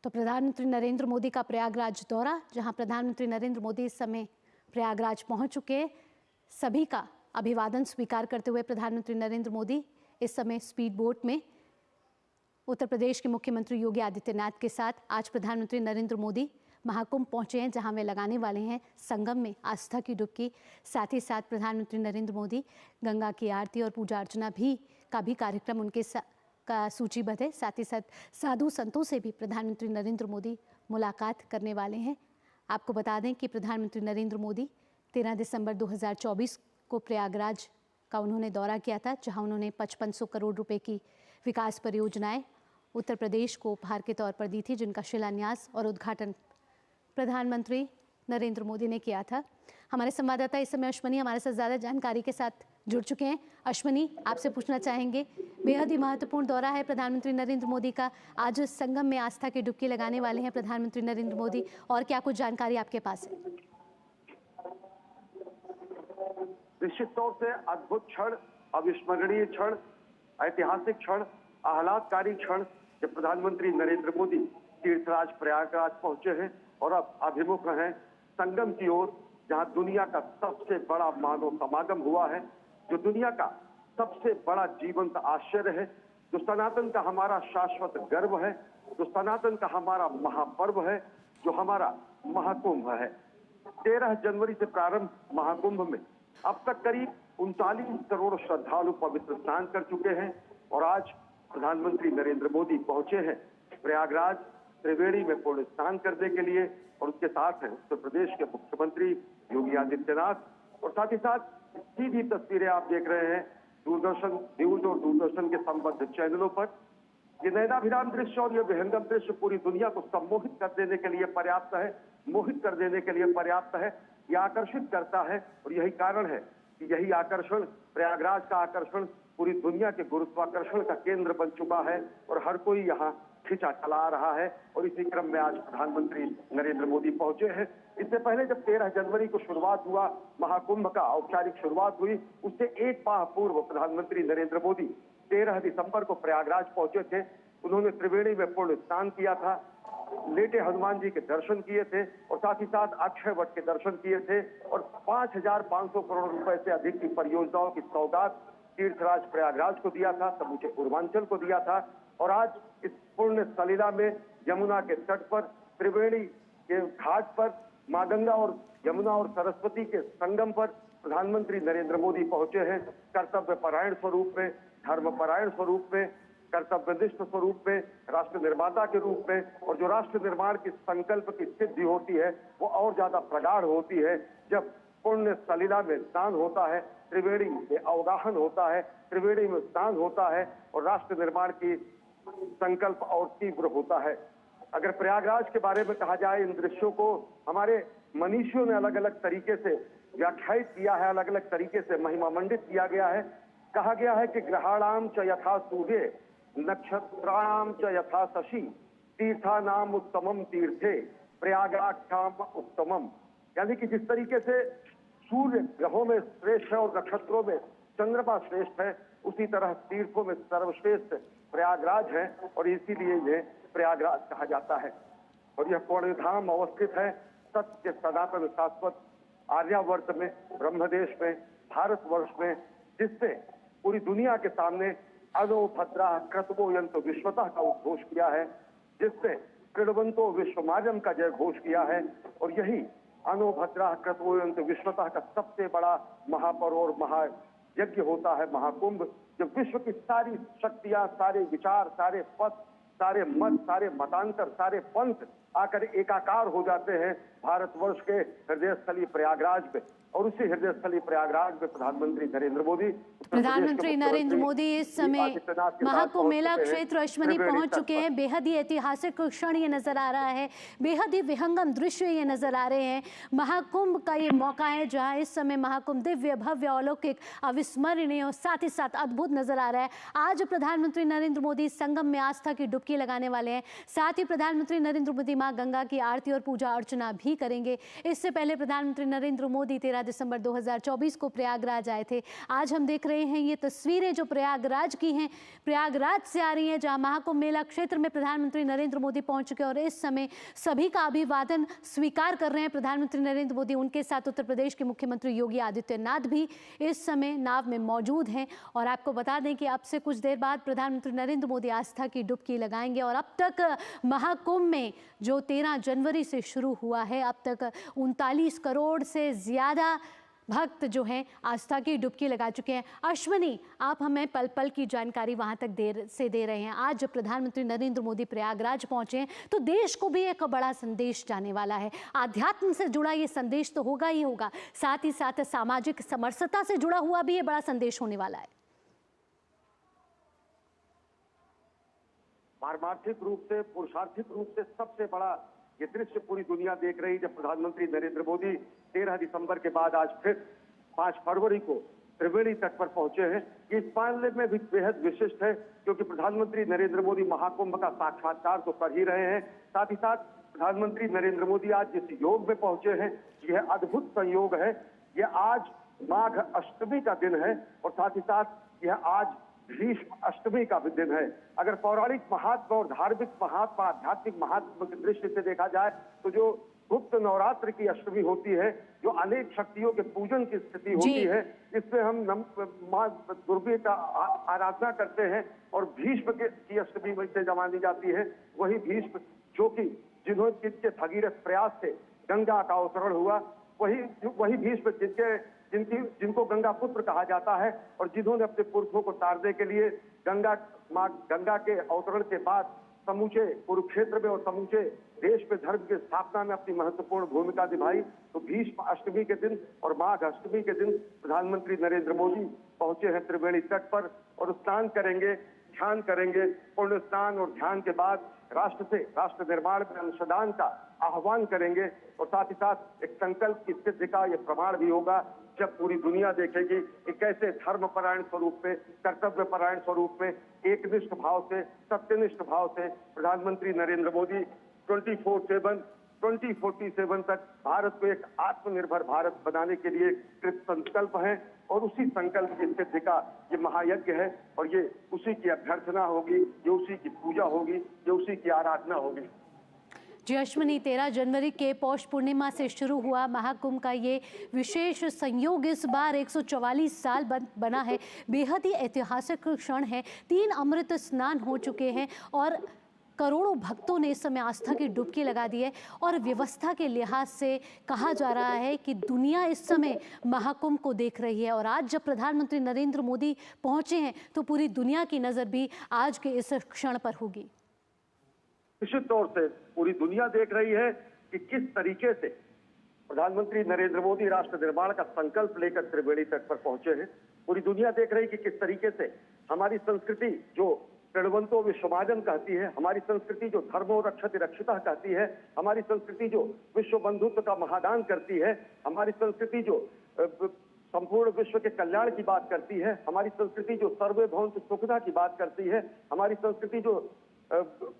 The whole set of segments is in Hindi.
तो प्रधानमंत्री नरेंद्र मोदी का प्रयागराज दौरा, जहां प्रधानमंत्री नरेंद्र मोदी इस समय प्रयागराज पहुंच चुके हैं। सभी का अभिवादन स्वीकार करते हुए प्रधानमंत्री नरेंद्र मोदी इस समय स्पीड बोट में उत्तर प्रदेश के मुख्यमंत्री योगी आदित्यनाथ के साथ आज प्रधानमंत्री नरेंद्र मोदी महाकुंभ पहुंचे हैं, जहां वे लगाने वाले हैं संगम में आस्था की डुबकी। साथ ही साथ प्रधानमंत्री नरेंद्र मोदी गंगा की आरती और पूजा अर्चना का भी कार्यक्रम उनके का सूचीबद्ध है। साथ ही साथ साधु संतों से भी प्रधानमंत्री नरेंद्र मोदी मुलाकात करने वाले हैं। आपको बता दें कि प्रधानमंत्री नरेंद्र मोदी 13 दिसंबर 2024 को प्रयागराज का उन्होंने दौरा किया था, जहां उन्होंने 5500 करोड़ रुपए की विकास परियोजनाएं उत्तर प्रदेश को उपहार के तौर पर दी थी, जिनका शिलान्यास और उद्घाटन प्रधानमंत्री नरेंद्र मोदी ने किया था। हमारे संवाददाता इस समय अश्वनी हमारे साथ ज़्यादा जानकारी के साथ जुड़ चुके हैं। अश्वनी, आपसे पूछना चाहेंगे, बेहद ही महत्वपूर्ण दौरा है प्रधानमंत्री नरेंद्र मोदी का। आज संगम में आस्था की डुबकी लगाने वाले हैं प्रधानमंत्री नरेंद्र मोदी, और क्या कुछ जानकारी आपके पास है? निश्चित तौर से अद्भुत क्षण, अविस्मरणीय क्षण, ऐतिहासिक क्षण, आह्लादकारी क्षण जब प्रधानमंत्री नरेंद्र मोदी तीर्थराज प्रयागराज पहुंचे हैं और अब अभिमुख हैं संगम की ओर, जहां दुनिया का सबसे बड़ा मानव समागम हुआ है, जो दुनिया का सबसे बड़ा जीवंत आश्चर्य है, जो सनातन का हमारा शाश्वत गर्व है, जो सनातन का हमारा महापर्व है, जो हमारा महाकुंभ है। 13 जनवरी से प्रारंभ महाकुंभ में अब तक करीब 39 करोड़ श्रद्धालु पवित्र स्नान कर चुके हैं और आज प्रधानमंत्री नरेंद्र मोदी पहुंचे हैं प्रयागराज त्रिवेणी में पुण्य स्नान करने के लिए, और उसके साथ हैं उत्तर प्रदेश के मुख्यमंत्री योगी आदित्यनाथ, और साथ ही साथ सीधी तस्वीरें आप देख रहे हैं दूरदर्शन न्यूज और दूरदर्शन के संबद्ध चैनलों पर। ये नयनाभिराम दृश्य और ये विहंगम दृश्य पूरी दुनिया को सम्मोहित कर देने के लिए पर्याप्त है, मोहित कर देने के लिए पर्याप्त है, ये आकर्षित करता है। और यही कारण है कि यही आकर्षण, प्रयागराज का आकर्षण पूरी दुनिया के गुरुत्वाकर्षण का केंद्र बन चुका है और हर कोई यहाँ खिंचा चला रहा है। और इसी क्रम में आज प्रधानमंत्री नरेंद्र मोदी पहुंचे हैं। इससे पहले जब 13 जनवरी को शुरुआत हुआ महाकुंभ का, औपचारिक शुरुआत हुई, उससे एक माह पूर्व प्रधानमंत्री नरेंद्र मोदी 13 दिसंबर को प्रयागराज पहुंचे थे। उन्होंने त्रिवेणी में पुण्य स्नान किया था, लेटे हनुमान जी के दर्शन किए थे और साथ ही साथ अक्षय वट के दर्शन किए थे और 5500 करोड़ रुपए से अधिक की परियोजनाओं की सौगात तीर्थराज प्रयागराज को दिया था, समूचे पूर्वांचल को दिया था। और आज इस पुण्य सलिला में यमुना के तट पर, त्रिवेणी के घाट पर, मां गंगा और यमुना और सरस्वती के संगम पर प्रधानमंत्री नरेंद्र मोदी पहुंचे हैं कर्तव्य परायण स्वरूप में, धर्म परायण स्वरूप में, कर्तव्यनिष्ठ स्वरूप में, राष्ट्र निर्माता के रूप में। और जो राष्ट्र निर्माण की संकल्प की सिद्धि होती है वो और ज्यादा प्रगाढ़ होती है जब पुण्य सलिला में स्नान होता है, त्रिवेणी में अवगाहन होता है, त्रिवेणी में स्नान होता है और राष्ट्र निर्माण की संकल्प और तीव्र होता है। अगर प्रयागराज के बारे में कहा जाए, इन दृश्यों को हमारे मनीषियों ने अलग अलग तरीके से व्याख्यायित किया है, अलग अलग तरीके से महिमा मंडित किया गया है। कहा गया है कि ग्रहाणाम च यथा सूर्ये नक्षत्राणाम च यथा शशि तीर्थानाम उत्तमम तीर्थे प्रयागाख्याम उत्तमम। यानी कि जिस तरीके से सूर्य ग्रहों में श्रेष्ठ है और नक्षत्रों में चंद्रमा श्रेष्ठ है, उसी तरह तीर्थों में सर्वश्रेष्ठ प्रयागराज है और इसीलिए ये प्रयागराज कहा जाता है। और यह पुण्य धाम अवस्थित है सत्य सनातन शाश्वत आर्यावर्त में, ब्रह्मदेश में, भारतवर्ष में, जिससे पूरी दुनिया के सामने अनो भद्रा क्रतवो यंतो विश्वतः का उद्घोष किया है, जिससे कृणवंतो विश्वमाजम का जय घोष किया है। और यही अनो भद्रा क्रतवो यंतो विश्वतः का सबसे बड़ा महापर्व और महायज्ञ होता है महाकुंभ, जब विश्व की सारी शक्तियां, सारे विचार, सारे पथ, सारे मत, सारे मतांतर, सारे पंथ आकर एकाकार हो जाते हैं भारतवर्ष के हृदय स्थली प्रयागराज में। और उसी हृदय स्थली प्रयागराज में प्रधानमंत्री नरेंद्र मोदी इस समय महाकुंभ मेला क्षेत्र अश्वनी पहुंच चुके हैं। बेहद ही ऐतिहासिक क्षण ये नजर आ रहा है, बेहद ही विहंगम दृश्य ये नजर आ रहे हैं। महाकुंभ का ये मौका है जहां इस समय महाकुंभ दिव्य भव्य अलौकिक अविस्मरणीय और साथ ही साथ अद्भुत नजर आ रहा है। आज प्रधानमंत्री नरेंद्र मोदी संगम में आस्था की डुबकी लगाने वाले हैं। साथ ही प्रधानमंत्री नरेंद्र मोदी मां गंगा की आरती और पूजा अर्चना भी करेंगे। इससे पहले प्रधानमंत्री नरेंद्र मोदी 13 दिसंबर 2024 को प्रयागराज आए थे। आज हम देख रहे हैं ये तस्वीरें जो प्रयागराज की हैं, प्रयागराज से आ रही हैं, जहां महाकुंभ मेला क्षेत्र में प्रधानमंत्री नरेंद्र मोदी पहुंच चुके हैं और इस समय सभी का अभिवादन स्वीकार कर रहे हैं प्रधानमंत्री नरेंद्र मोदी। उनके साथ उत्तर प्रदेश के मुख्यमंत्री योगी आदित्यनाथ भी इस समय नाव में मौजूद हैं। और आपको बता दें कि अब से कुछ देर बाद प्रधानमंत्री नरेंद्र मोदी आस्था की डुबकी लगाएंगे। और अब तक महाकुंभ में जो 13 जनवरी से शुरू हुआ है, अब तक 39 करोड़ से ज्यादा भक्त जो हैं आस्था की डुबकी लगा चुके हैं। अश्विनी, आप हमें पल पल की जानकारी वहां तक देर से दे रहे हैं। आज जब प्रधानमंत्री नरेंद्र मोदी प्रयागराज पहुंचे हैं तो देश को भी एक बड़ा संदेश जाने वाला है। आध्यात्म से जुड़ा ये संदेश तो होगा ही होगा, साथ ही साथ सामाजिक समरसता से जुड़ा हुआ भी ये बड़ा संदेश होने वाला है। पारमार्थिक रूप से, पुरुषार्थिक रूप से सबसे बड़ा ये दृश्य पूरी दुनिया देख रही, जब प्रधानमंत्री नरेंद्र मोदी 13 दिसंबर के बाद आज फिर 5 फरवरी को त्रिवेणी तट पर पहुंचे हैं। इस मामले में भी बेहद विशिष्ट है क्योंकि प्रधानमंत्री नरेंद्र मोदी महाकुंभ का साक्षात्कार तो कर ही रहे हैं, साथ ही साथ प्रधानमंत्री नरेंद्र मोदी आज जिस योग में पहुंचे हैं यह अद्भुत संयोग है। यह आज माघ अष्टमी का दिन है और साथ ही साथ यह आज भीष्म अष्टमी का भी दिन है। अगर पौराणिक महत्व और धार्मिक महत्व, आध्यात्मिक महत्व की दृष्टि से देखा जाए तो जो गुप्त नवरात्र की अष्टमी होती है, जो अनेक शक्तियों के पूजन की स्थिति होती है, इसमें हम मां दुर्गा का आराधना करते हैं और भीष्म की अष्टमी में से मानी जाती है। वही भीष्म जो कि जिनके भगीरथ प्रयास से गंगा का अवतरण हुआ, वही भीष्म जिनको गंगा पुत्र कहा जाता है और जिन्होंने अपने पुरखों को तारने के लिए गंगा के अवतरण के बाद समूचे कुरुक्षेत्र में और समूचे देश में धर्म की स्थापना में अपनी महत्वपूर्ण भूमिका निभाई। तो भीष्म अष्टमी के दिन और माघ अष्टमी के दिन प्रधानमंत्री नरेंद्र मोदी पहुंचे हैं त्रिवेणी तट पर और स्नान करेंगे, ध्यान करेंगे। पुण्य स्नान और ध्यान के बाद राष्ट्र निर्माण में अंशदान का आह्वान करेंगे और साथ ही साथ एक संकल्प की सिद्धि का यह प्रमाण भी होगा जब पूरी दुनिया देखेगी कि कैसे धर्मपरायण स्वरूप में, कर्तव्यपरायण स्वरूप में, एकनिष्ठ भाव से, सत्यनिष्ठ भाव से प्रधानमंत्री नरेंद्र मोदी 2047 तक भारत को एक आत्मनिर्भर भारत बनाने के लिए कृत संकल्प है और उसी संकल्प की सिद्धि का ये महायज्ञ है और ये उसी की अभ्यर्थना होगी, ये उसी की पूजा होगी, ये उसी की आराधना होगी। जी अश्विनी, 13 जनवरी के पौष पूर्णिमा से शुरू हुआ महाकुंभ का ये विशेष संयोग इस बार 144 साल बना है। बेहद ही ऐतिहासिक क्षण है। 3 अमृत स्नान हो चुके हैं और करोड़ों भक्तों ने इस समय आस्था की डुबकी लगा दी है और व्यवस्था के लिहाज से कहा जा रहा है कि दुनिया इस समय महाकुंभ को देख रही है। और आज जब प्रधानमंत्री नरेंद्र मोदी पहुंचे हैं तो पूरी दुनिया की नज़र भी आज के इस क्षण पर होगी। निश्चित तौर से पूरी दुनिया देख रही है कि किस तरीके से प्रधानमंत्री नरेंद्र मोदी राष्ट्र निर्माण का संकल्प लेकर त्रिवेणी तट पर पहुंचे हैं। पूरी दुनिया देख रही है कि किस तरीके से हमारी संस्कृति जो प्रणवंतो विश्वमाजन कहती है, हमारी संस्कृति जो धर्मो रक्षति रक्षिता कहती है, हमारी संस्कृति जो विश्व बंधुत्व का महादान करती है, हमारी संस्कृति जो संपूर्ण विश्व के कल्याण की बात करती है, हमारी संस्कृति जो सर्वे भवन्तु सुखदा की बात करती है, हमारी संस्कृति जो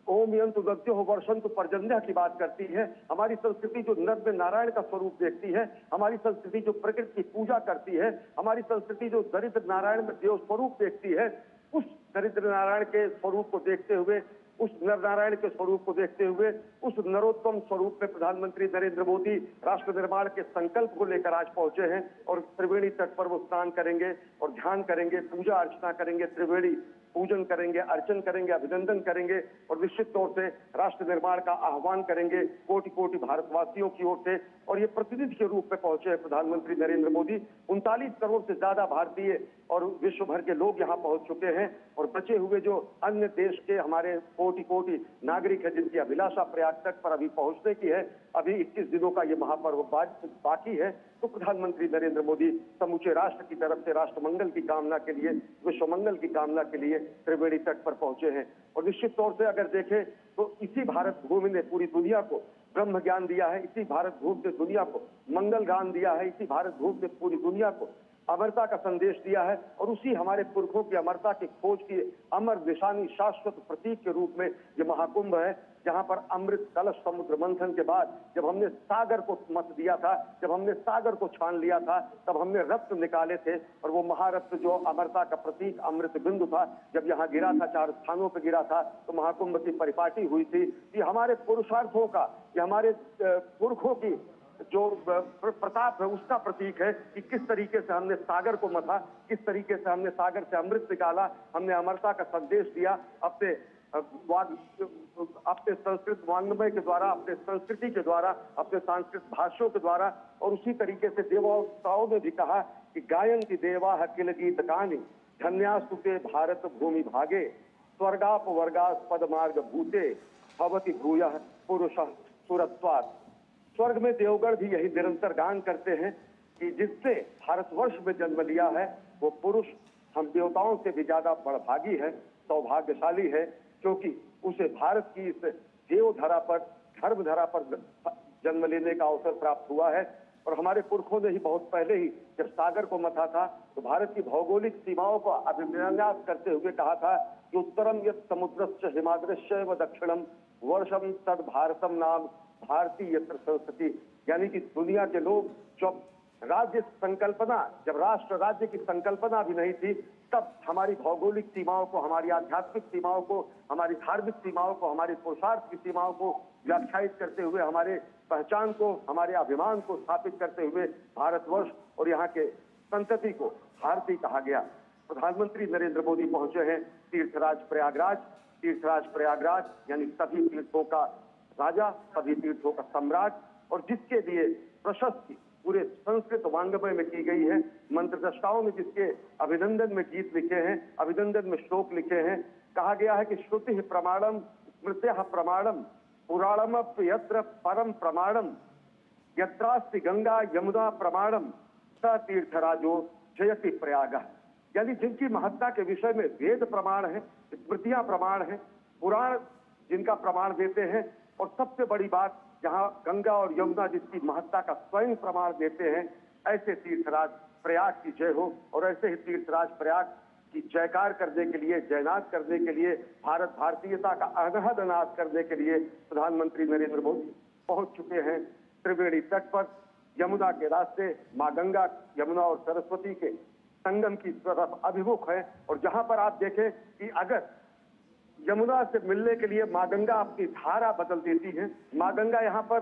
ओम यंतु गत्यो वर्षंतु पर्जन्य की बात करती है, हमारी संस्कृति जो नर में नारायण का स्वरूप देखती है, हमारी संस्कृति जो प्रकृति की पूजा करती है, हमारी संस्कृति जो दरिद्र नारायण में देव स्वरूप देखती है, उस दरिद्र नारायण के स्वरूप को देखते हुए, उस नर नारायण के स्वरूप को देखते हुए, उस नरोत्तम स्वरूप में प्रधानमंत्री नरेंद्र मोदी राष्ट्र निर्माण के संकल्प को लेकर आज पहुंचे हैं और त्रिवेणी तट पर वो स्नान करेंगे और ध्यान करेंगे, पूजा अर्चना करेंगे, त्रिवेणी पूजन करेंगे, अर्चन करेंगे, अभिनंदन करेंगे और निश्चित तौर से राष्ट्र निर्माण का आह्वान करेंगे कोटि कोटि भारतवासियों की ओर से। और ये प्रतिनिधि के रूप में पहुंचे हैं प्रधानमंत्री नरेंद्र मोदी। 39 करोड़ से ज्यादा भारतीय और विश्व भर के लोग यहाँ पहुंच चुके हैं और बचे हुए जो अन्य देश के हमारे कोटि कोटि नागरिक है जिनकी अभिलाषा प्रयाग तक पर अभी पहुंचने की है, अभी 21 दिनों का ये महापर्व बाकी है। तो प्रधानमंत्री नरेंद्र मोदी समूचे राष्ट्र की तरफ से राष्ट्र मंगल की कामना के लिए, विश्व मंगल की कामना के लिए त्रिवेणी तट पर पहुंचे हैं। और निश्चित तौर से अगर देखें तो इसी भारत भूमि ने पूरी दुनिया को ब्रह्म ज्ञान दिया है, इसी भारत भूमि ने दुनिया को मंगल ज्ञान दिया है, इसी भारत भूमि ने पूरी दुनिया को अमरता का संदेश दिया है और उसी हमारे पुरखों की अमरता की खोज की अमर निशानी शाश्वत प्रतीक के रूप में ये महाकुंभ है, जहां पर अमृत कलश समुद्र मंथन के बाद जब हमने सागर को मत दिया था, जब हमने सागर को छान लिया था, तब हमने रत्न निकाले थे और वो महारत्न जो अमरता का प्रतीक अमृत बिंदु था, जब यहाँ गिरा था, 4 स्थानों पर गिरा था, तो महाकुंभ की परिपाटी हुई थी। ये हमारे पुरुषार्थों का, ये हमारे पुरखों की जो प्रताप है उसका प्रतीक है कि किस तरीके से हमने सागर को मथा, किस तरीके से हमने सागर से अमृत निकाला, हमने अमरता का संदेश दिया अपने संस्कृत वांग्मय के द्वारा, अपने संस्कृति के द्वारा, अपने सांस्कृतिक भाषाओं के द्वारा। और उसी तरीके से देवताओं ने भी कहा कि गायन की देवा अखिल गीत गानी धन्यास्तुते भारत भूमि भागे स्वर्गाप वर्गास पद मार्ग भूते भवति भूयः पुरुषः सुरत्वात्। स्वर्ग में देवगण भी यही निरंतर गान करते हैं कि जिससे भारतवर्ष में जन्म लिया है वो पुरुष हम देवताओं से भी ज्यादा बड़भागी है, सौभाग्यशाली है, क्योंकि उसे भारत की इस देवधरा पर, धर्मधरा पर जन्म लेने का अवसर प्राप्त हुआ है। और हमारे पुरखों ने ही बहुत पहले ही जब सागर को मथा था तो भारत की भौगोलिक सीमाओं को अभिन्यास करते हुए कहा था कि उत्तरम यत् समुद्रस्य हिमाद्रस्य व दक्षिणम वर्षम तद भारतम नाम भारतीय संस्कृति। यानी कि दुनिया के लोग जब राज्य संकल्पना, जब राष्ट्र राज्य की संकल्पना भी नहीं थी, तब हमारी भौगोलिक सीमाओं को, हमारी आध्यात्मिक सीमाओं को, हमारी धार्मिक सीमाओं को, हमारी पुरुषार्थ की सीमाओं को व्याख्यायित करते हुए, हमारे पहचान को, हमारे अभिमान को स्थापित करते हुए भारतवर्ष और यहाँ के संतति को भारतीय कहा गया। प्रधानमंत्री नरेंद्र मोदी पहुंचे हैं तीर्थराज प्रयागराज। तीर्थराज प्रयागराज यानी सभी तीर्थों का राजा, सभी तीर्थों का सम्राट, और जिसके लिए प्रशस्ति पूरे संस्कृत वांग्मय में की गई है। मंत्र दृष्टाओं में जिसके अभिनंदन में गीत लिखे हैं, अभिनंदन में श्लोक लिखे हैं। कहा गया है कि श्रुति प्रमाणम स्मृत्य प्रमाणम पुराणम यत्र परम प्रमाणम यत्रास्ति गंगा यमुना प्रमाणम स तीर्थराजो जयति प्रयाग। यानी जिनकी महत्ता के विषय में वेद प्रमाण है, स्मृतियां प्रमाण है, पुराण जिनका प्रमाण देते हैं, और सबसे बड़ी बात जहां गंगा और यमुना जिसकी महत्ता का स्वयं प्रमाण देते हैं, ऐसे तीर्थराज प्रयाग की जय हो। और ऐसे ही तीर्थराज प्रयाग की जयकार करने के लिए, जयनाद करने के लिए, भारत भारतीयता का अनहद नाद करने के लिए प्रधानमंत्री नरेंद्र मोदी पहुंच चुके हैं त्रिवेणी तट पर। यमुना के रास्ते माँ गंगा, यमुना और सरस्वती के संगम की तरफ अभिमुख है। और जहां पर आप देखें कि अगर यमुना से मिलने के लिए माँ गंगा अपनी धारा बदल देती है, माँ गंगा यहाँ पर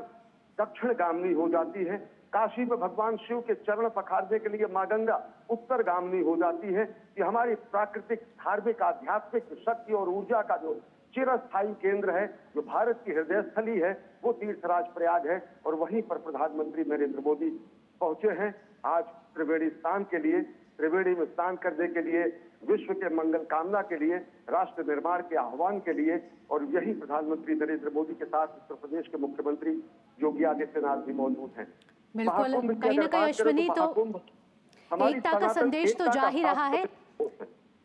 दक्षिण गामनी हो जाती है। काशी में भगवान शिव के चरण पखारने के लिए माँ गंगा उत्तर गामनी हो जाती है। कि हमारी प्राकृतिक, धार्मिक, आध्यात्मिक शक्ति और ऊर्जा का जो चिरस्थायी केंद्र है, जो भारत की हृदय स्थली है, वो तीर्थराज प्रयाग है। और वहीं पर प्रधानमंत्री नरेंद्र मोदी पहुंचे हैं आज त्रिवेणी स्नान के लिए, त्रिवेणी में स्नान करने के लिए, विश्व के मंगल कामना के लिए, राष्ट्र निर्माण के आह्वान के लिए। और यही प्रधानमंत्री नरेंद्र मोदी के साथ उत्तर प्रदेश के मुख्यमंत्री योगी आदित्यनाथ भी मौजूद हैं। बिल्कुल, कहीं ना कहीं अश्विनी तो एकता का संदेश तो जा ही रहा है,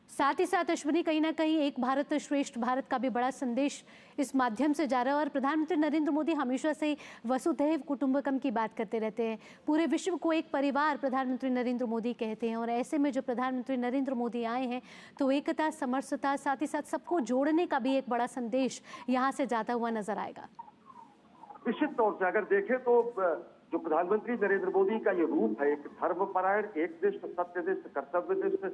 साथ ही साथ अश्विनी कहीं ना कहीं एक भारत श्रेष्ठ भारत का भी बड़ा संदेश इस माध्यम से जा रहा है। और प्रधानमंत्री नरेंद्र मोदी हमेशा से ही वसुधैव कुटुंबकम की बात करते रहते हैं, पूरे विश्व को एक परिवार प्रधानमंत्री नरेंद्र मोदी कहते हैं। और ऐसे में जो प्रधानमंत्री नरेंद्र मोदी आए हैं तो एकता, समरसता, साथ ही साथ सबको जोड़ने का भी एक बड़ा संदेश यहाँ से जाता हुआ नजर आएगा। निश्चित तौर से अगर देखें तो जो प्रधानमंत्री नरेंद्र मोदी का ये रूप है, एक धर्मपरायण, एकनिष्ठ, सत्यनिष्ठ, कर्तव्यनिष्ठ,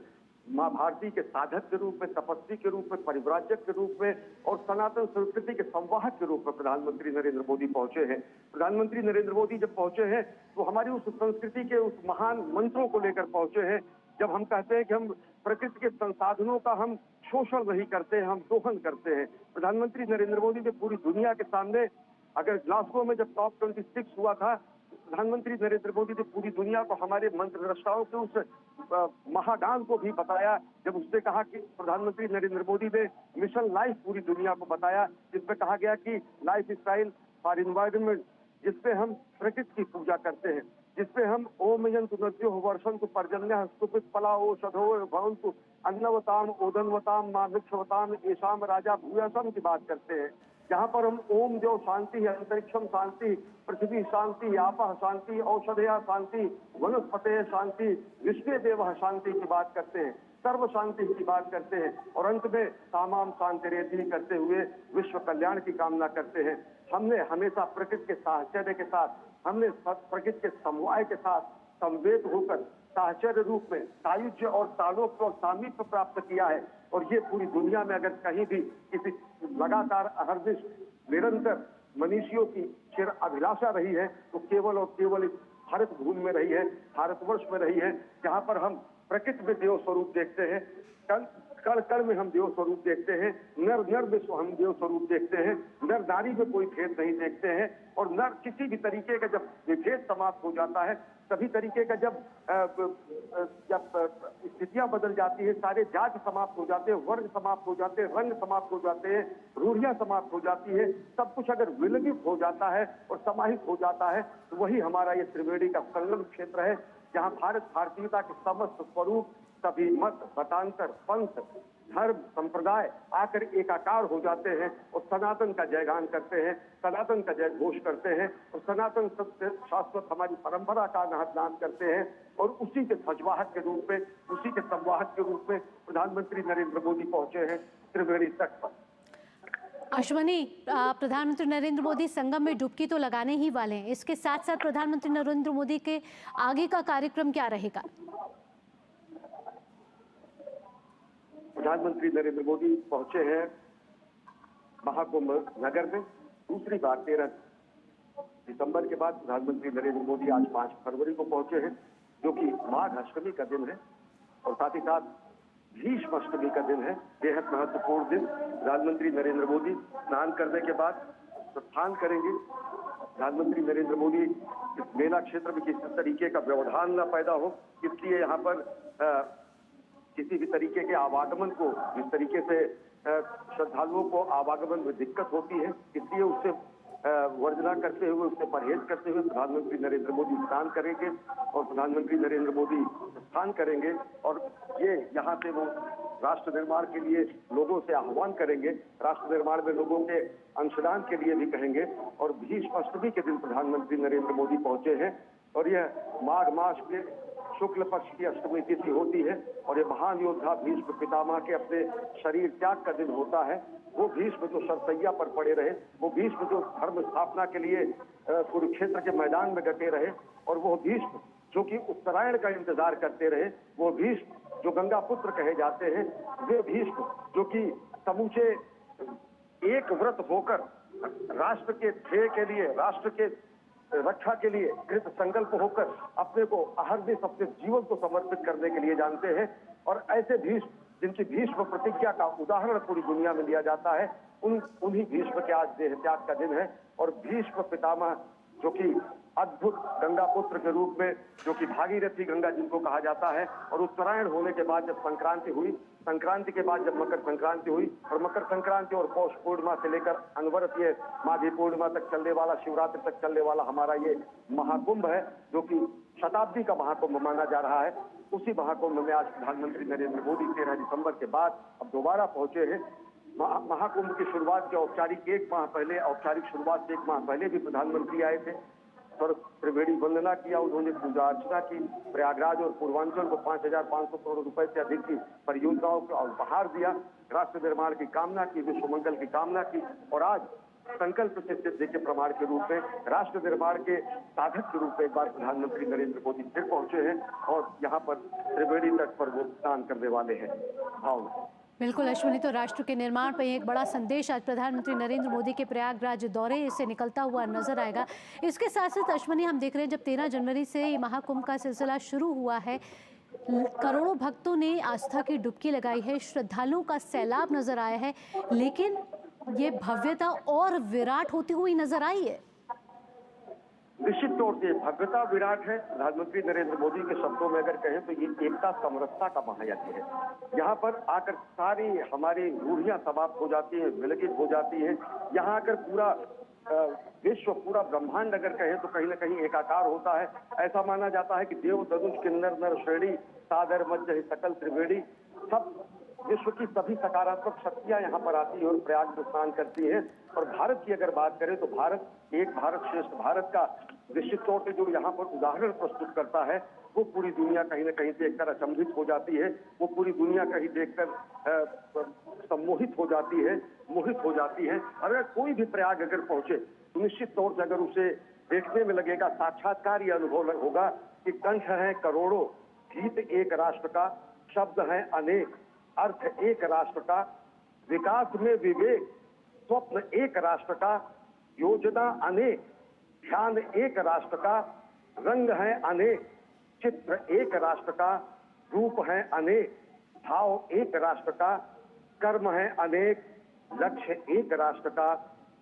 माँ भारती के साधक के रूप में, तपस्वी के रूप में, परिव्राजक के रूप में और सनातन संस्कृति के संवाहक के रूप में प्रधानमंत्री नरेंद्र मोदी पहुंचे हैं। प्रधानमंत्री नरेंद्र मोदी जब पहुंचे हैं तो हमारी उस संस्कृति के उस महान मंत्रों को लेकर पहुंचे हैं। जब हम कहते हैं कि हम प्रकृति के संसाधनों का हम शोषण नहीं करते हैं, हम दोहन करते हैं। प्रधानमंत्री नरेंद्र मोदी ने पूरी दुनिया के सामने, अगर ग्लासगो में जब टॉप 26 हुआ था, प्रधानमंत्री नरेंद्र मोदी ने पूरी दुनिया को हमारे मंत्रद्रष्टाओं के उस महागान को भी बताया। जब उसने कहा कि प्रधानमंत्री नरेंद्र मोदी ने मिशन लाइफ पूरी दुनिया को बताया, जिसमें कहा गया कि लाइफ स्टाइल फॉर एनवायरनमेंट, जिसपे हम प्रकृति की पूजा करते हैं, जिसपे हम ओम यंतु नद्यो वर्षन्तु पर्जन्यः स्तुपित फला ओषधो भवन्तु अन्नवताम ओदनवताम मां वृक्षवताम एषाम राजा भूयसम की बात करते हैं। जहां पर हम ओम देव शांति, अंतरिक्षम शांति, पृथ्वी शांति, आपः शांति, औषधया शांति, वनस्पते शांति, विश्व देव शांति की बात करते हैं, सर्व शांति की बात करते हैं और अंत में सामाम शांतिरेधि करते हुए विश्व कल्याण की कामना करते हैं। हमने हमेशा प्रकृति के साहचर्य के साथ, हमने प्रकृति के समवाय के साथ संवेद होकर साहचर्य रूप में सायुज्य और तालोप्य और सामीप्य प्राप्त किया है। और ये पूरी दुनिया में अगर कहीं भी किसी लगातार अहर्निश निरंतर मनुष्यों की चिर अभिलाषा रही है तो केवल और केवल इस भारत भूमि में रही है, भारतवर्ष में रही है, जहां पर हम प्रकृति में देव स्वरूप देखते हैं, कण कण में हम देव स्वरूप देखते हैं, नर नर में हम देव स्वरूप देखते हैं, नर नारी में कोई भेद नहीं देखते हैं और नर किसी भी तरीके का जब विभेद समाप्त हो जाता है, सभी तरीके का जब स्थितियां बदल जाती है, सारे जाति समाप्त हो जाते हैं, वर्ग समाप्त हो जाते हैं, रंग समाप्त हो जाते हैं, रूढ़ियां समाप्त हो जाती है, सब कुछ अगर विलगित हो जाता है और समाहित हो जाता है तो वही हमारा ये त्रिवेणी का संगम क्षेत्र है, जहां भारत भारतीयता के समस्त स्वरूप, सभी मत, मतांतर, पंथ, धर्म, संप्रदाय आकर एकाकार हो जाते हैं और सनातन का जयगान करते हैं, सनातन का जय घोष करते हैं और सनातन सत्य शाश्वत हमारी परंपरा का नाम करते हैं। और उसी के ध्वजवाहक के रूप में, उसी के संवाहक के रूप में प्रधानमंत्री नरेंद्र मोदी पहुंचे हैं त्रिवेणी तट पर। अश्वनी, प्रधानमंत्री नरेंद्र मोदी संगम में डुबकी तो लगाने ही वाले हैं, इसके साथ साथ प्रधानमंत्री नरेंद्र मोदी के आगे का कार्यक्रम क्या रहेगा? प्रधानमंत्री नरेंद्र मोदी पहुंचे हैं महाकुंभ नगर में दूसरी बार 13 दिसंबर के बाद प्रधानमंत्री नरेंद्र मोदी आज 5 फरवरी को पहुंचे हैं, जो कि माघ अष्टमी का दिन है और साथ ही साथ भीष्म अष्टमी का दिन है, बेहद महत्वपूर्ण दिन। प्रधानमंत्री नरेंद्र मोदी स्नान करने के बाद प्रस्थान करेंगे। प्रधानमंत्री नरेंद्र मोदी इस मेला क्षेत्र में किसी तरीके का व्यवधान न पैदा हो, इसलिए यहाँ पर किसी भी तरीके के आवागमन को, जिस तरीके से श्रद्धालुओं को आवागमन में दिक्कत होती है, इसलिए उससे वर्जना करते हुए, उससे परहेज करते हुए प्रधानमंत्री नरेंद्र मोदी स्नान करेंगे और प्रधानमंत्री नरेंद्र मोदी स्नान करेंगे और ये यहाँ से वो राष्ट्र निर्माण के लिए लोगों से आह्वान करेंगे, राष्ट्र निर्माण में लोगों के अंशदान के लिए भी कहेंगे। और भीष्म अष्टमी के दिन प्रधानमंत्री नरेंद्र मोदी पहुंचे हैं और यह माघ मास के शुक्ल पक्ष की अष्टमी तिथि होती है और ये महान योद्धा भीष्म पितामह के अपने शरीर त्याग का दिन होता है। वो भीष्म जो शरसैया पर पड़े रहे, वो भीष्म जो धर्म स्थापना के लिए कुरुक्षेत्र के मैदान में डटे रहे और वो भीष्म जो कि उत्तरायण का इंतजार करते रहे, वो भीष्म जो गंगा पुत्र कहे जाते हैं, वे भीष्म जो कि समूचे एक व्रत होकर राष्ट्र के ध्येय के लिए, राष्ट्र के रक्षा के लिए कृत संकल्प होकर अपने को अहर्निश अपने जीवन को समर्पित करने के लिए जानते हैं। और ऐसे भीष्म जिनकी भीष्म प्रतिज्ञा का उदाहरण पूरी दुनिया में लिया जाता है, उन्हीं भीष्म के आज देह त्याग का दिन है। और भीष्म पितामह जो कि अद्भुत गंगा पुत्र के रूप में, जो कि भागीरथी गंगा जिनको कहा जाता है, और उत्तरायण होने के बाद जब संक्रांति हुई, संक्रांति के बाद जब मकर संक्रांति हुई और मकर संक्रांति और पौष पूर्णिमा से लेकर अनवरत ये माघी पूर्णिमा तक चलने वाला, शिवरात्रि तक चलने वाला हमारा ये महाकुंभ है, जो कि शताब्दी का महाकुंभ माना जा रहा है। उसी महाकुंभ में आज प्रधानमंत्री नरेंद्र मोदी 13 दिसंबर के बाद अब दोबारा पहुंचे हैं। महाकुंभ की शुरुआत के औपचारिक एक माह पहले, औपचारिक शुरुआत से एक माह पहले भी प्रधानमंत्री आए थे और त्रिवेणी वंदना किया, उन्होंने पूजा अर्चना की, प्रयागराज और पूर्वांचल को 5,500 करोड़ रुपए से अधिक की परियोजनाओं को उपहार दिया, राष्ट्र निर्माण की कामना की, विश्व मंगल की कामना की और आज संकल्प से सिद्धि के प्रमाण के रूप में, राष्ट्र निर्माण के साधक के रूप में एक बार प्रधानमंत्री नरेंद्र मोदी फिर पहुंचे हैं और यहाँ पर त्रिवेणी तट पर वो स्नान करने वाले हैं। भावना बिल्कुल अश्विनी, तो राष्ट्र के निर्माण पर एक बड़ा संदेश आज प्रधानमंत्री नरेंद्र मोदी के प्रयागराज दौरे से निकलता हुआ नजर आएगा। इसके साथ साथ अश्विनी, हम देख रहे हैं जब 13 जनवरी से ये महाकुंभ का सिलसिला शुरू हुआ है, करोड़ों भक्तों ने आस्था की डुबकी लगाई है, श्रद्धालुओं का सैलाब नजर आया है, लेकिन ये भव्यता और विराट होती हुई नजर आई है। निश्चित तौर से भव्यता विराट है। प्रधानमंत्री नरेंद्र मोदी के शब्दों में अगर कहें तो ये एकता समरसता का महायज्ञ है। यहाँ पर आकर सारी हमारी रूढ़ियां समाप्त हो जाती हैं, विलगित हो जाती हैं। यहाँ आकर पूरा विश्व, पूरा ब्रह्मांड अगर कहें तो कहीं न कहीं एकाकार होता है। ऐसा माना जाता है कि देव धनुष किन्नर नर श्रेणी सादर मध्य सकल त्रिवेणी, सब विश्व की सभी सकारात्मक शक्तियां यहाँ पर आती है और प्रयाग में स्नान करती है। और भारत की अगर बात करें तो भारत एक भारत श्रेष्ठ भारत का निश्चित तौर पे जो यहाँ पर उदाहरण प्रस्तुत करता है, वो पूरी दुनिया कहीं ना कहीं देखकर अचंभित हो जाती है। वो पूरी दुनिया कहीं देखकर सम्मोहित हो जाती है, मोहित हो जाती है। अगर कोई भी प्रयाग अगर पहुंचे तो निश्चित तौर से अगर उसे देखने में लगेगा, साक्षात्कार ये अनुभव होगा कि कंठ है करोड़ों, गीत एक राष्ट्र का, शब्द है अनेक, अर्थ एक राष्ट्र का, विकास में विवेक, स्वप्न एक राष्ट्र का, योजना अनेक, ध्यान एक राष्ट्र का, रंग है अनेक, चित्र एक राष्ट्र का, रूप है अनेक, भाव एक राष्ट्र का, कर्म है अनेक, लक्ष्य एक राष्ट्र का,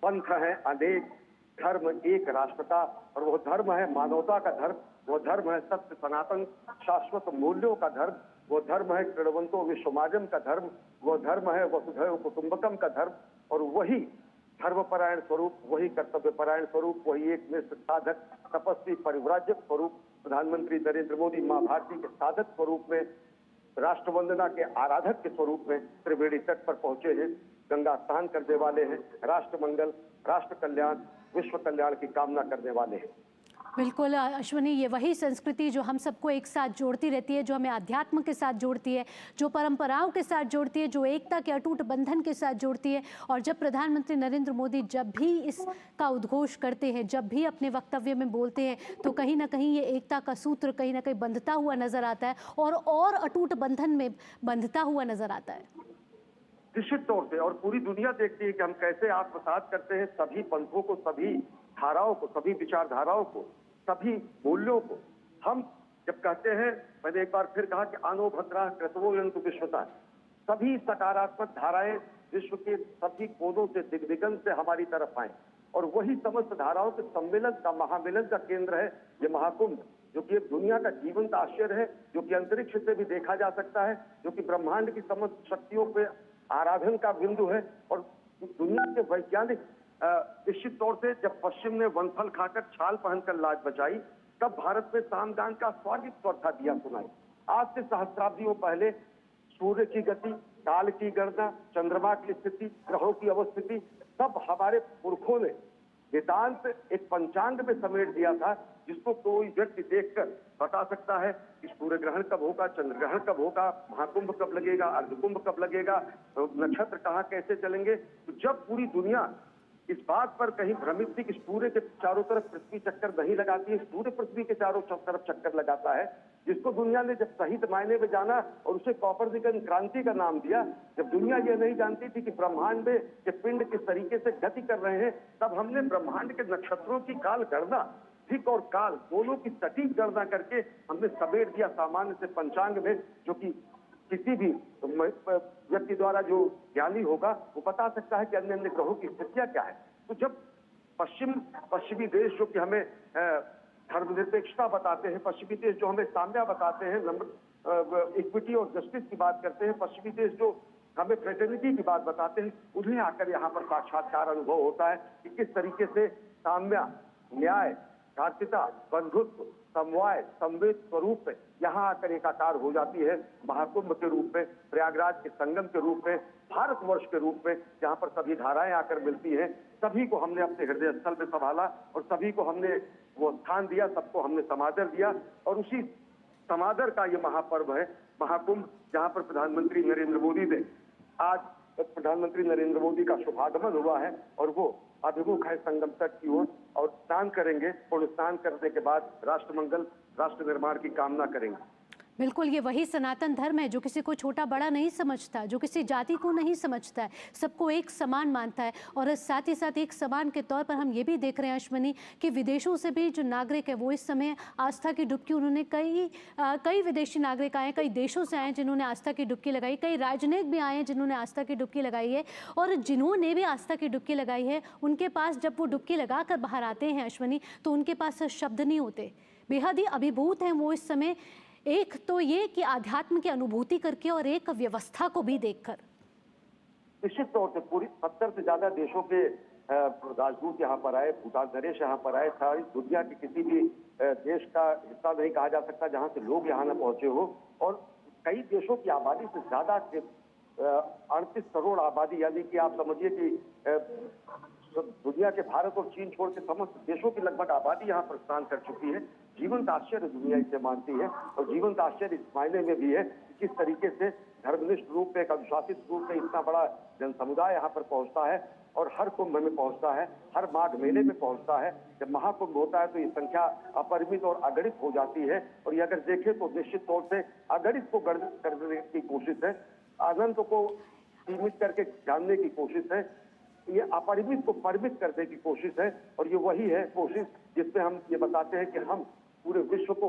पंथ है अनेक, धर्म एक राष्ट्र का। और वो धर्म है मानवता का धर्म, वो धर्म है सत्य सनातन शाश्वत मूल्यों का धर्म, वो धर्म है कृणवंतो विश्वमाजम का धर्म, वो धर्म है वसुधैव कुटुंबकम का धर्म। और वही धर्मपरायण स्वरूप, वही कर्तव्यपरायण स्वरूप, वही एक निष्ठ साधक तपस्वी परिव्राजक स्वरूप प्रधानमंत्री नरेंद्र मोदी मां भारती के साधक स्वरूप में, राष्ट्र वंदना के आराधक के स्वरूप में त्रिवेणी तट पर पहुंचे हैं, गंगा स्नान करने वाले हैं, राष्ट्र मंगल, राष्ट्र कल्याण, विश्व कल्याण की कामना करने वाले हैं। बिल्कुल अश्विनी, ये वही संस्कृति जो हम सबको एक साथ जोड़ती रहती है, जो हमें अध्यात्म के साथ जोड़ती है, जो परंपराओं के साथ जोड़ती है, जो एकता के अटूट बंधन के साथ जोड़ती है। और जब प्रधानमंत्री नरेंद्र मोदी जब भी इसका उद्घोष करते हैं, जब भी अपने वक्तव्य में बोलते हैं, तो कहीं ना कहीं ये एकता का सूत्र कहीं ना कहीं बंधता हुआ नजर आता है और अटूट बंधन में बंधता हुआ नजर आता है। निश्चित तौर से, और पूरी दुनिया देखती है कि हम कैसे आत्मसात करते हैं सभी पंथों को, सभी धाराओं को, सभी विचारधाराओं को, सभी मूल्यों को। हम जब कहते हैं, मैंने एक बार फिर कहा कि आनो भद्रा कृतवो यन्तु विश्वता, सभी सकारात्मक धाराएं विश्व के सभी कोनों से, दिग्दिगंत से हमारी तरफ आए। और वही समस्त धाराओं के सम्मेलन का, महामिलन का केंद्र है ये महाकुंभ, जो कि एक दुनिया का जीवंत आश्चर्य है, जो कि अंतरिक्ष से भी देखा जा सकता है, जो कि ब्रह्मांड की समस्त शक्तियों पे आराधन का बिंदु है। और दुनिया के वैज्ञानिक निश्चित तौर से, जब पश्चिम ने वनफल खाकर छाल पहनकर लाज बचाई, तब भारत में सामगान का स्वागत स्वर था दिया सुनाई। आज से सहस्राब्दियों पहले सूर्य की गति, काल की गणना, चंद्रमा की स्थिति, ग्रहों की अवस्थिति, सब हमारे पुरखों ने वेदांत एक पंचांग में समेट दिया था, जिसको कोई व्यक्ति देखकर बता सकता है कि सूर्य ग्रहण कब होगा, चंद्र ग्रहण कब होगा, महाकुंभ कब लगेगा, अर्धकुंभ कब लगेगा, नक्षत्र कहाँ कैसे चलेंगे। तो जब पूरी दुनिया इस बात पर कहीं भ्रमित थी कि सूर्य के चारों तरफ पृथ्वी चक्कर नहीं लगाती है, सूर्य पृथ्वी के चारों तरफ चक्कर लगाता है, जिसको दुनिया ने जब सही मायने में जाना और उसे कॉपरनिकन क्रांति का नाम दिया, जब दुनिया ये नहीं जानती थी कि ब्रह्मांड में के पिंड किस तरीके से गति कर रहे हैं, तब हमने ब्रह्मांड के नक्षत्रों की काल गणना, धिक और काल दोनों की सटीक गणना करके हमने समेट दिया सामान्य से पंचांग में, जो कि किसी भी व्यक्ति द्वारा जो ज्ञानी होगा वो बता सकता है कि अन्य अन्य ग्रहों की स्थितियां क्या है। तो जब पश्चिमी देश जो कि हमें धर्मनिरपेक्षता बताते हैं, पश्चिमी देश जो हमें साम्या बताते हैं, इक्विटी और जस्टिस की बात करते हैं, पश्चिमी देश जो हमें फ्रेटर्निटी की बात बताते हैं, उन्हें आकर यहाँ पर साक्षात्कार अनुभव होता है कि किस तरीके से साम्या, न्याय, कार्तिता, बंधुत्व, समवाय, संवेद स्वरूप में यहाँ आकर एकाकार हो जाती है, महाकुंभ के रूप में, प्रयागराज के संगम के रूप में, भारतवर्ष के रूप में, जहाँ पर सभी धाराएं आकर मिलती हैं। सभी को हमने अपने हृदय स्थल में संभाला और सभी को हमने वो स्थान दिया, सबको हमने समादर दिया। और उसी समादर का ये महापर्व है महाकुंभ, जहाँ पर प्रधानमंत्री नरेंद्र मोदी का शुभागमन हुआ है और वो अभिमुख है संगम तट की ओर और स्नान करेंगे। पुण्य स्नान करने के बाद राष्ट्रमंगल, राष्ट्र निर्माण की कामना करेंगे। बिल्कुल, ये वही सनातन धर्म है जो किसी को छोटा बड़ा नहीं समझता, जो किसी जाति को नहीं समझता है, सबको एक समान मानता है। और साथ ही साथ एक समान के तौर पर हम ये भी देख रहे हैं अश्विनी कि विदेशों से भी जो नागरिक है वो इस समय आस्था की डुबकी, उन्होंने कई विदेशी नागरिक आए, कई देशों से आए जिन्होंने आस्था की डुबकी लगाई, कई राजनयिक भी आए हैं जिन्होंने आस्था की डुबकी लगाई है। और जिन्होंने भी आस्था की डुबकी लगाई है, उनके पास जब वो डुबकी लगा कर बाहर आते हैं अश्विनी, तो उनके पास शब्द नहीं होते, बेहद ही अभिभूत हैं वो इस समय। एक तो ये कि आध्यात्म की अनुभूति करके और एक व्यवस्था को भी देखकर। निश्चित तौर से पूरी 70 से ज्यादा देशों के राजदूत यहाँ पर आए, भूटान नरेश यहाँ पर आए था। दुनिया के किसी भी देश का हिस्सा नहीं कहा जा सकता जहाँ से लोग यहाँ न पहुंचे हो। और कई देशों की आबादी से ज्यादा के 38 करोड़ आबादी, यानी कि आप समझिए कि दुनिया के भारत और चीन छोड़ के समस्त देशों की लगभग आबादी यहाँ पर स्नान कर चुकी है। जीवंत आश्चर्य दुनिया इसे मानती है, और जीवंत आश्चर्य इस मायने में भी है कि किस तरीके से धर्मनिष्ठ रूप में, एक अनुशासित रूप में इतना बड़ा जन समुदाय यहाँ पर पहुंचता है और हर कुंभ में पहुंचता है, हर माघ मेले में पहुंचता है। जब महाकुंभ होता है तो ये संख्या अपरिमित और अगणित हो जाती है, और ये अगर देखें तो निश्चित तौर से अगणित को गणित करने की कोशिश है, अनंत को सीमित करके जानने की कोशिश है, ये अपरिमित को परिमित करने की कोशिश है। और ये वही है कोशिश जिसमें हम ये बताते हैं कि हम पूरे विश्व को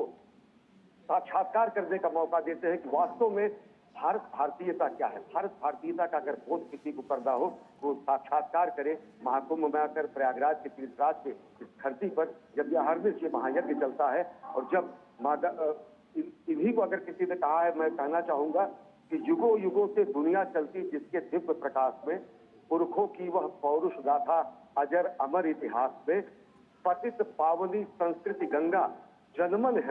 साक्षात्कार करने का मौका देते हैं कि वास्तव में भारत भारतीयता क्या है। भारत भारतीयता का अगर बोध किसी को करना हो तो साक्षात्कार करे महाकुंभ में आकर, प्रयागराज के तीर्थराज के इस धरती पर जब यह हरनिश ये महायज्ञ चलता है। और जब इन्हीं को अगर किसी ने कहा है, मैं कहना चाहूंगा कि युगों युगों से दुनिया चलती जिसके दिव्य प्रकाश में, पुरखों की वह पौरुष गाथा अजर अमर इतिहास में, पतित पावनी संस्कृति गंगा जनमन है।